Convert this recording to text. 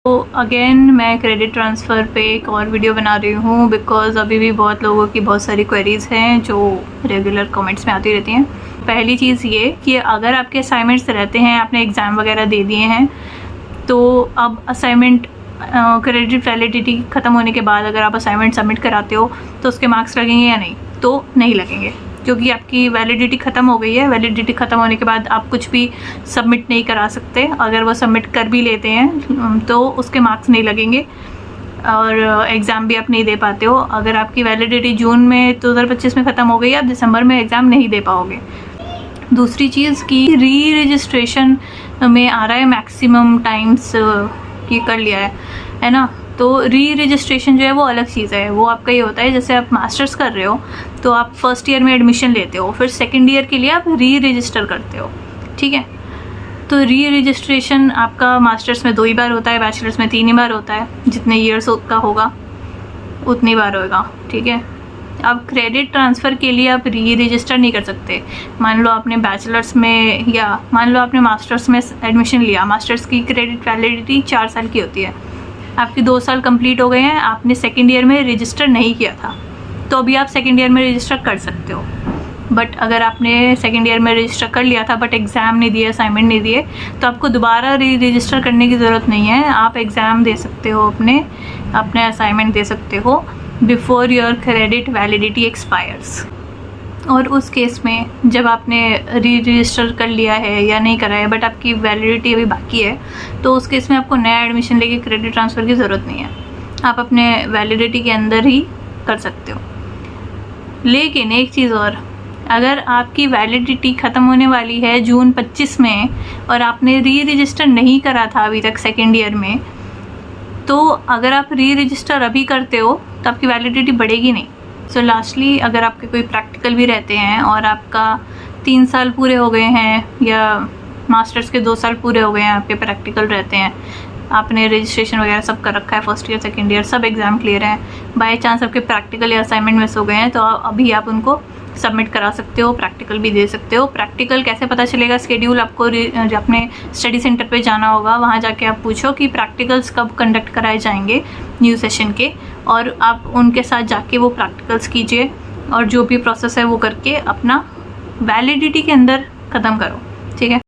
तो अगेन मैं credit transfer पे एक और वीडियो बना रही हूँ बिकॉज़ अभी भी बहुत लोगों की बहुत सारी क्वेरीज़ हैं जो रेगुलर कमेंट्स में आती रहती हैं। पहली चीज़ ये कि अगर आपके असाइनमेंट्स रहते हैं, आपने एग्ज़ाम वगैरह दे दिए हैं, तो अब असाइनमेंट क्रेडिट वैलिडिटी ख़त्म होने के बाद अगर आप असाइनमेंट सबमिट कराते हो तो उसके मार्क्स लगेंगे या नहीं? तो नहीं लगेंगे, क्योंकि आपकी वैलिडिटी ख़त्म हो गई है। वैलिडिटी ख़त्म होने के बाद आप कुछ भी सबमिट नहीं करा सकते। अगर वो सबमिट कर भी लेते हैं तो उसके मार्क्स नहीं लगेंगे और एग्ज़ाम भी आप नहीं दे पाते हो। अगर आपकी वैलिडिटी जून में 2025 में ख़त्म हो गई, आप दिसंबर में एग्ज़ाम नहीं दे पाओगे। दूसरी चीज़ की री रजिस्ट्रेशन में आ रहा है मैक्सिमम टाइम्स की कर लिया है ना। तो री रजिस्ट्रेशन जो है वो अलग चीज़ है। वो आपका ये होता है, जैसे आप मास्टर्स कर रहे हो तो आप फर्स्ट ईयर में एडमिशन लेते हो, फिर सेकंड ईयर के लिए आप री रजिस्टर करते हो, ठीक है। तो री रजिस्ट्रेशन आपका मास्टर्स में 2 ही बार होता है, बैचलर्स में 3 ही बार होता है। जितने ईयर्स का होगा उतनी बार होगा, ठीक है। अब क्रेडिट ट्रांसफ़र के लिए आप री रजिस्टर नहीं कर सकते। मान लो आपने बैचलर्स में या मान लो आपने मास्टर्स में एडमिशन लिया। मास्टर्स की क्रेडिट वैलिडिटी 4 साल की होती है। आपके 2 साल कंप्लीट हो गए हैं, आपने सेकेंड ईयर में रजिस्टर नहीं किया था, तो अभी आप सेकेंड ईयर में रजिस्टर कर सकते हो। बट अगर आपने सेकेंड ईयर में रजिस्टर कर लिया था बट एग्ज़ाम नहीं दिए, असाइनमेंट नहीं दिए, तो आपको दोबारा री रजिस्टर करने की ज़रूरत नहीं है। आप एग्ज़ाम दे सकते हो, अपने असाइनमेंट दे सकते हो before your credit validity expires. और उस केस में जब आपने री रजिस्टर कर लिया है या नहीं करा है बट आपकी वैलिडिटी अभी बाकी है, तो उस केस में आपको नया एडमिशन लेके क्रेडिट ट्रांसफ़र की ज़रूरत नहीं है। आप अपने वैलिडिटी के अंदर ही कर सकते हो। लेकिन एक चीज़ और, अगर आपकी वैलिडिटी ख़त्म होने वाली है जून 25 में और आपने री रजिस्टर नहीं करा था अभी तक सेकेंड ईयर में, तो अगर आप री रजिस्टर अभी करते हो तो आपकी वैलिडिटी बढ़ेगी नहीं। सो लास्टली, अगर आपके कोई प्रैक्टिकल भी रहते हैं और आपका 3 साल पूरे हो गए हैं या मास्टर्स के 2 साल पूरे हो गए हैं, आपके प्रैक्टिकल रहते हैं, आपने रजिस्ट्रेशन वगैरह सब कर रखा है, फर्स्ट ईयर सेकेंड ईयर सब एग्ज़ाम क्लियर हैं, बाय चांस आपके प्रैक्टिकल या असाइनमेंट मिस हो गए हैं, तो अभी आप उनको सबमिट करा सकते हो, प्रैक्टिकल भी दे सकते हो। प्रैक्टिकल कैसे पता चलेगा? शेड्यूल आपको अपने स्टडी सेंटर पे जाना होगा, वहाँ जाके आप पूछो कि प्रैक्टिकल्स कब कंडक्ट कराए जाएंगे न्यू सेशन के, और आप उनके साथ जाके वो प्रैक्टिकल्स कीजिए और जो भी प्रोसेस है वो करके अपना वैलिडिटी के अंदर ख़त्म करो, ठीक है।